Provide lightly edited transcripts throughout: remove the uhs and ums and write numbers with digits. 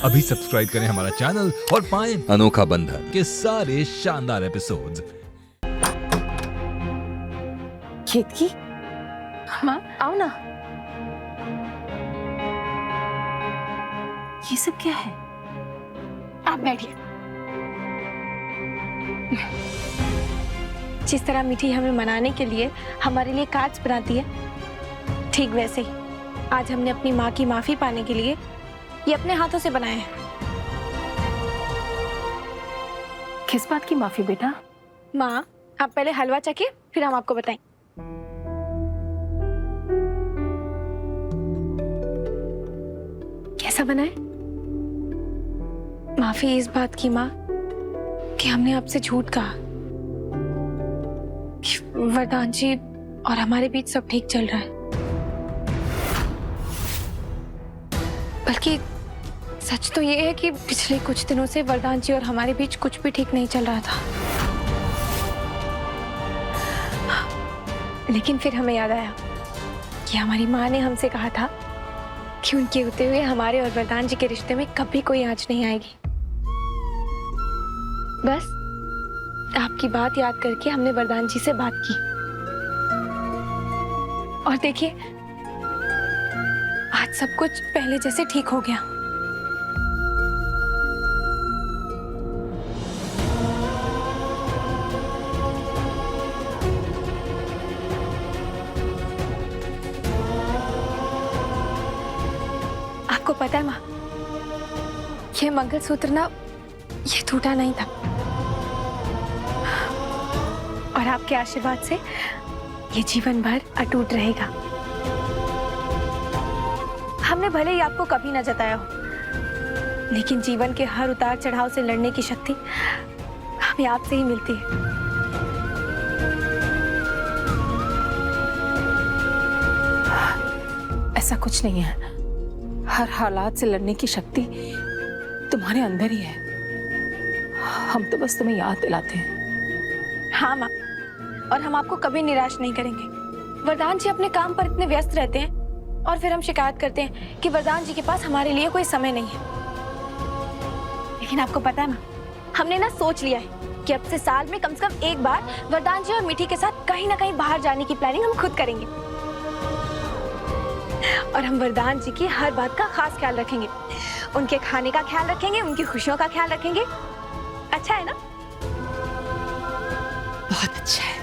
अभी सब्सक्राइब करें हमारा चैनल और पाएं अनोखा बंधन के सारे शानदार एपिसोड्स। केतकी, माँ आओ ना। ये सब क्या है? आप बैठिए। जिस तरह मीठी हमें मनाने के लिए हमारे लिए कार्ड्स बनाती है, ठीक वैसे ही आज हमने अपनी माँ की माफी पाने के लिए ये अपने हाथों से बनाए हैं। किस बात की माफी बेटा? माँ, आप पहले हलवा चखिए, फिर हम आपको बताएं। कैसा बना है? माफी इस बात की माँ कि हमने आपसे झूठ कहा कि वरदान जी और हमारे बीच सब ठीक चल रहा है, बल्कि सच तो ये है कि पिछले कुछ दिनों से वरदान जी और हमारे बीच कुछ भी ठीक नहीं चल रहा था। लेकिन फिर हमें याद आया कि हमारी माँ ने हमसे कहा था कि उनके होते हुए हमारे और वरदान जी के रिश्ते में कभी कोई आंच नहीं आएगी। बस आपकी बात याद करके हमने वरदान जी से बात की और देखिए आज सब कुछ पहले जैसे ठीक हो गया। आपको पता है माँ, ये मंगलसूत्र ना ये टूटा नहीं था और आपके आशीर्वाद से ये जीवन भर अटूट रहेगा। हमने भले ही आपको कभी ना जताया हो, लेकिन जीवन के हर उतार चढ़ाव से लड़ने की शक्ति हमें आपसे ही मिलती है। ऐसा कुछ नहीं है। हर हालात से लड़ने की शक्ति तुम्हारे अंदर ही है। हम तो बस तुम्हें याद दिलाते हैं। हाँ माँ, और हम आपको कभी निराश नहीं करेंगे। वरदान जी अपने काम पर इतने व्यस्त रहते हैं और फिर हम शिकायत करते हैं कि वरदान जी के पास हमारे लिए कोई समय नहीं है। लेकिन आपको पता है माँ, हमने ना सोच लिया है कि अब से साल में कम से कम एक बार वरदान जी और मीठी के साथ कहीं ना कहीं बाहर जाने की प्लानिंग हम खुद करेंगे और हम वरदान जी की हर बात का खास ख्याल रखेंगे। उनके खाने का ख्याल रखेंगे, उनकी खुशियों का ख्याल रखेंगे। अच्छा है ना? बहुत अच्छा है।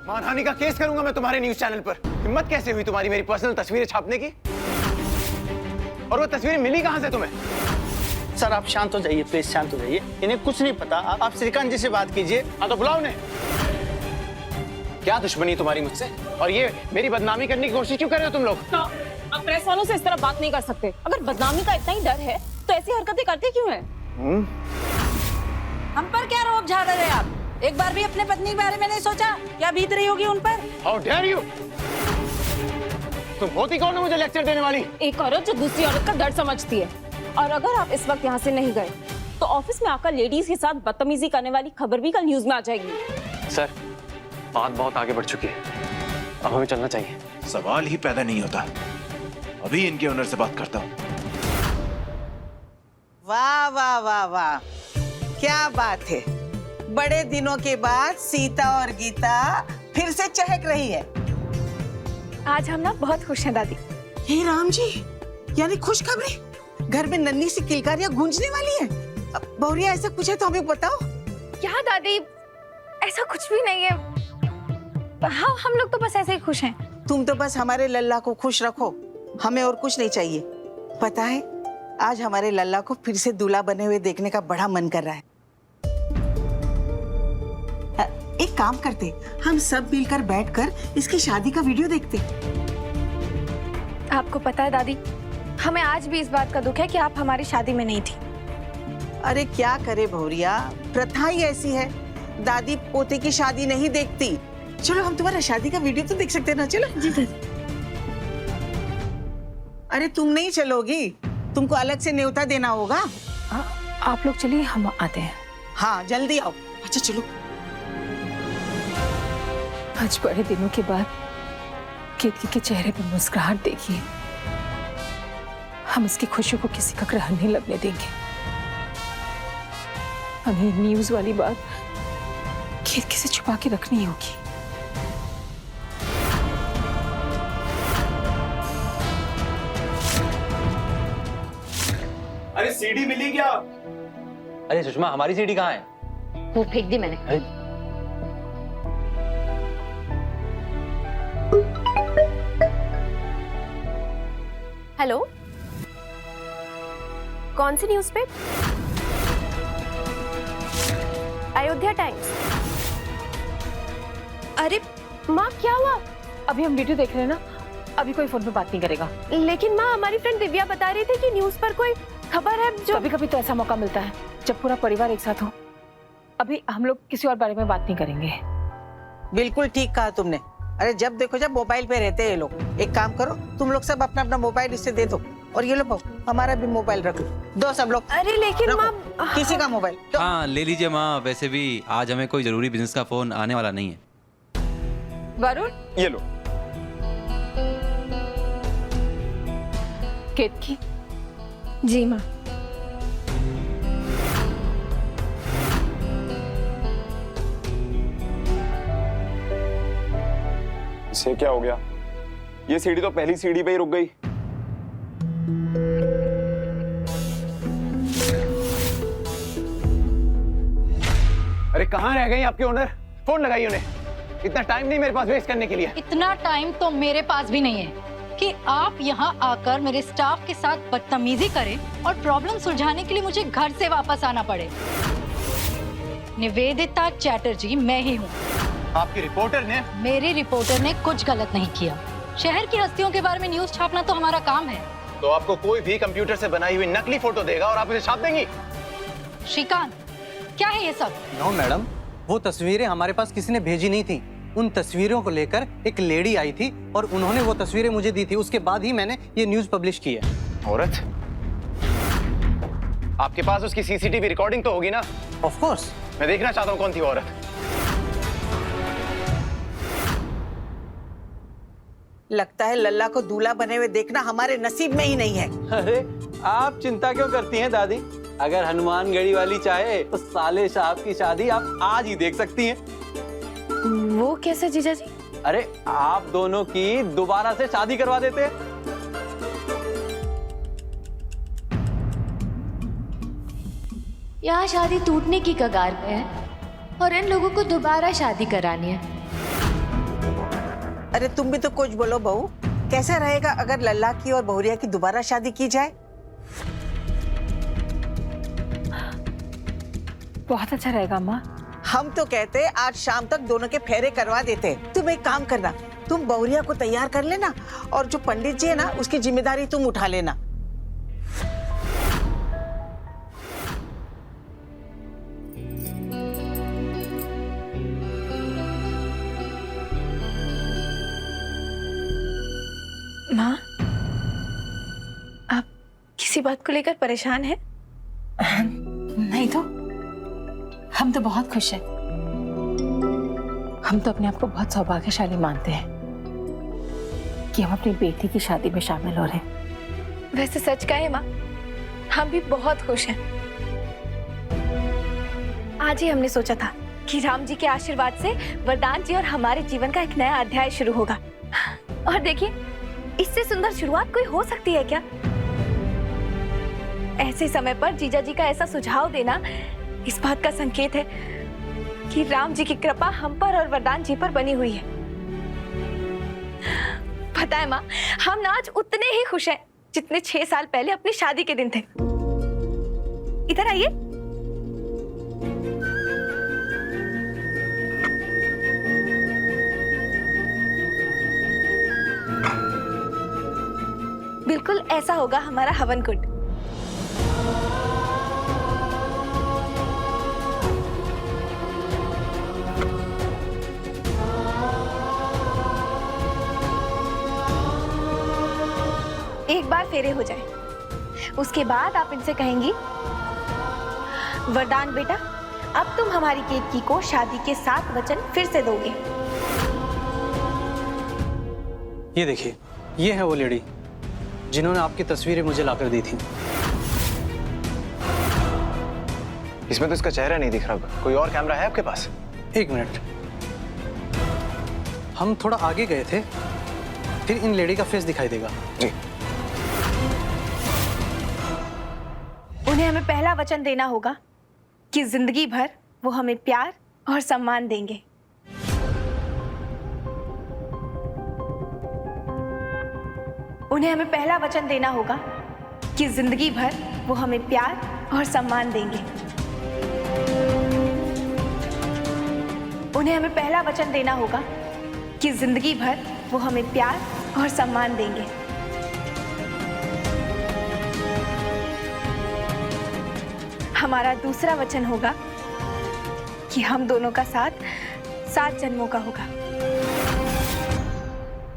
मानहानि का केस करूंगा मैं तुम्हारे न्यूज चैनल पर। हिम्मत कैसे हुई तुम्हारी मेरी पर्सनल तस्वीरें छापने की? और वो तस्वीरें मिली कहां से तुम्हें? सर आप शांत हो जाइए, प्लीज शांत हो जाइए। इन्हें कुछ नहीं पता। आप श्रीकांत जी से बात कीजिए। हाँ तो बुलाओ उन्हें। क्या दुश्मनी तुम्हारी मुझसे? और ये मेरी बदनामी करने की कोशिश क्यों कर रहे हो तुम लोग? तो अब प्रेस वालों से इस तरह बात नहीं कर सकते। अगर बदनामी का इतना ही डर है तो ऐसी हरकतें करते क्यों हैं? हम पर क्या रोब झाड़ रहे हैं आप? एक बार भी अपने पत्नी के बारे में नहीं सोचा? क्या बीत रही होगी उन पर? How dare you? तुम होती कौन हो मुझे लेक्चर देने वाली? एक औरत जो दूसरी औरत का दर्द समझती है। और अगर आप इस वक्त यहाँ से नहीं गए तो ऑफिस में आकर लेडीज के साथ बदतमीजी करने वाली खबर भी कल न्यूज में आ जाएगी। सर, बात बहुत आगे बढ़ चुकी है, अब हमें चलना चाहिए। सवाल ही पैदा नहीं होता। अभी इनके ओनर से बात करता हूँ। वाह वाह वाह वाह, क्या बात है। बड़े दिनों के बाद सीता और गीता फिर से चहक रही है। आज हम ना बहुत खुश हैं दादी। हे राम जी, यानी खुशखबरी। घर में नन्ही सी किलकारियां गूंजने वाली है। बहुरिया ऐसा कुछ है तो हमें बताओ। क्या दादी, ऐसा कुछ भी नहीं है। हाँ, हम लोग तो बस ऐसे ही खुश हैं। तुम तो बस हमारे लल्ला को खुश रखो, हमें और कुछ नहीं चाहिए। पता है, आज हमारे लल्ला को फिर से दूल्हा बने हुए देखने का बड़ा मन कर रहा है। एक काम करते, हम सब मिलकर बैठकर इसकी शादी का वीडियो देखते। आपको पता है दादी, हमें आज भी इस बात का दुख है कि आप हमारी शादी में नहीं थी। अरे क्या करे भौरिया, प्रथा ही ऐसी है। दादी पोते की शादी नहीं देखती। चलो हम तुम्हारा शादी का वीडियो तो देख सकते हैं ना? चलो जी दादी। अरे तुम नहीं चलोगी, तुमको अलग से न्योता देना होगा। आप लोग चलिए, हम आते हैं। हाँ जल्दी आओ। अच्छा चलो। आज बड़े दिनों के बाद केतकी के चेहरे पर मुस्कुराहट देखिए। हम इसकी खुशी को किसी का ग्रहण नहीं लगने देंगे। हमें न्यूज़ वाली बात किसी छुपा के रखनी होगी। अरे सीडी मिली क्या? अरे सुषमा, हमारी सीडी कहाँ है? वो फेंक दी मैंने। हेलो, कौन सी न्यूज़ पे? अयोध्या टाइम्स। अरे माँ, क्या हुआ? अभी हम वीडियो देख रहे हैं ना, अभी कोई फोन पे बात नहीं करेगा। लेकिन माँ, हमारी फ्रेंड दिव्या बता रही थी कि न्यूज़ पर कोई खबर है जो... कभी कभी तो ऐसा मौका मिलता है जब पूरा परिवार एक साथ हो। अभी हम लोग किसी और बारे में बात नहीं करेंगे। बिल्कुल ठीक कहा तुमने। अरे जब देखो जब मोबाइल पे रहते हैं ये लोग। एक काम करो, तुम लोग सब अपना अपना मोबाइल इससे दे दो, और ये लो हमारा भी मोबाइल रख दो सब लोग। अरे लेकिन माँ, किसी का मोबाइल हाँ ले लीजिए माँ। वैसे भी आज हमें कोई जरूरी बिजनेस का फोन आने वाला नहीं है। वरुण, ये लो। केतकी। जी माँ। इसे क्या हो गया? ये सीढ़ी तो पहली सीढ़ी पे ही रुक गई। अरे कहाँ रह गई आपके ओनर? फोन लगाइए उन्हें। इतना टाइम नहीं मेरे पास वेस्ट करने के लिए। इतना टाइम तो मेरे पास भी नहीं है कि आप यहाँ आकर मेरे स्टाफ के साथ बदतमीजी करें और प्रॉब्लम सुलझाने के लिए मुझे घर से वापस आना पड़े। निवेदिता चैटर्जी मैं ही हूँ। आपकी रिपोर्टर ने? मेरी रिपोर्टर ने कुछ गलत नहीं किया। शहर की हस्तियों के बारे में न्यूज छापना तो हमारा काम है। तो आपको कोई भी कंप्यूटर से बनाई हुई नकली फोटो देगा और आप उसे छाप देंगी? श्रीकांत, क्या है ये सब? नो मैडम, वो तस्वीरें हमारे पास किसी ने भेजी नहीं थी। उन तस्वीरों को लेकर एक लेडी आई थी और उन्होंने वो तस्वीरें मुझे दी थी। उसके बाद ही मैंने ये न्यूज पब्लिश की है। औरत? आपके पास उसकी सीसीटीवी रिकॉर्डिंग तो होगी ना? Of course. मैं देखना चाहता हूँ कौन थी वो औरत। लगता है लल्ला को दूल्हा बने हुए देखना हमारे नसीब में ही नहीं है। अरे आप चिंता क्यों करती हैं दादी? अगर हनुमानगढ़ी वाली चाहे तो साले साहब की शादी आप आज ही देख सकती हैं। वो कैसे जीजा जी? अरे आप दोनों की दोबारा से शादी करवा देते हैं। यहाँ शादी टूटने की कगार पे है और इन लोगों को दोबारा शादी करानी है। अरे तुम भी तो कुछ बोलो बहू। कैसा रहेगा अगर लल्ला की और बहुरिया की दोबारा शादी की जाए? बहुत अच्छा रहेगा माँ। हम तो कहते आज शाम तक दोनों के फेरे करवा देते। तुम एक काम करना, तुम बहुरिया को तैयार कर लेना और जो पंडित जी है ना उसकी जिम्मेदारी तुम उठा लेना। माँ, आप किसी बात को लेकर परेशान हैं? नहीं तो हम तो बहुत खुश हैं। हम तो अपने आप को बहुत सौभाग्यशाली मानते हैं कि हम अपनी बेटी की शादी में शामिल हो रहे हैं। वैसे सच कहे माँ, हम भी बहुत खुश हैं। आज ही हमने सोचा था कि राम जी के आशीर्वाद से वरदान जी और हमारे जीवन का एक नया अध्याय शुरू होगा। और देखिए, इससे सुंदर शुरुआत कोई हो सकती है क्या? ऐसे समय पर जीजा जी का ऐसा सुझाव देना इस बात का संकेत है कि राम जी की कृपा हम पर और वरदान जी पर बनी हुई है। पता है माँ, हम ना आज उतने ही खुश हैं जितने 6 साल पहले अपनी शादी के दिन थे। इधर आइए। बिल्कुल ऐसा होगा हमारा हवन कुंड। एक बार फेरे हो जाए, उसके बाद आप इनसे कहेंगी, वरदान बेटा, अब तुम हमारी केतकी को शादी के 7 वचन फिर से दोगे। ये देखिए, ये है वो लेडी जिन्होंने आपकी तस्वीरें मुझे लाकर दी थी। इसमें तो इसका चेहरा नहीं दिख रहा। कोई और कैमरा है आपके पास? एक मिनट, हम थोड़ा आगे गए थे, फिर इन लेडी का फेस दिखाई देगा। जी। उन्हें हमें पहला वचन देना होगा कि जिंदगी भर वो हमें प्यार और सम्मान देंगे। उन्हें हमें पहला वचन देना होगा कि जिंदगी भर वो हमें प्यार और सम्मान देंगे। उन्हें हमें पहला वचन देना होगा कि जिंदगी भर वो हमें प्यार और सम्मान देंगे। हमारा दूसरा वचन होगा कि हम दोनों का साथ 7 जन्मों का होगा।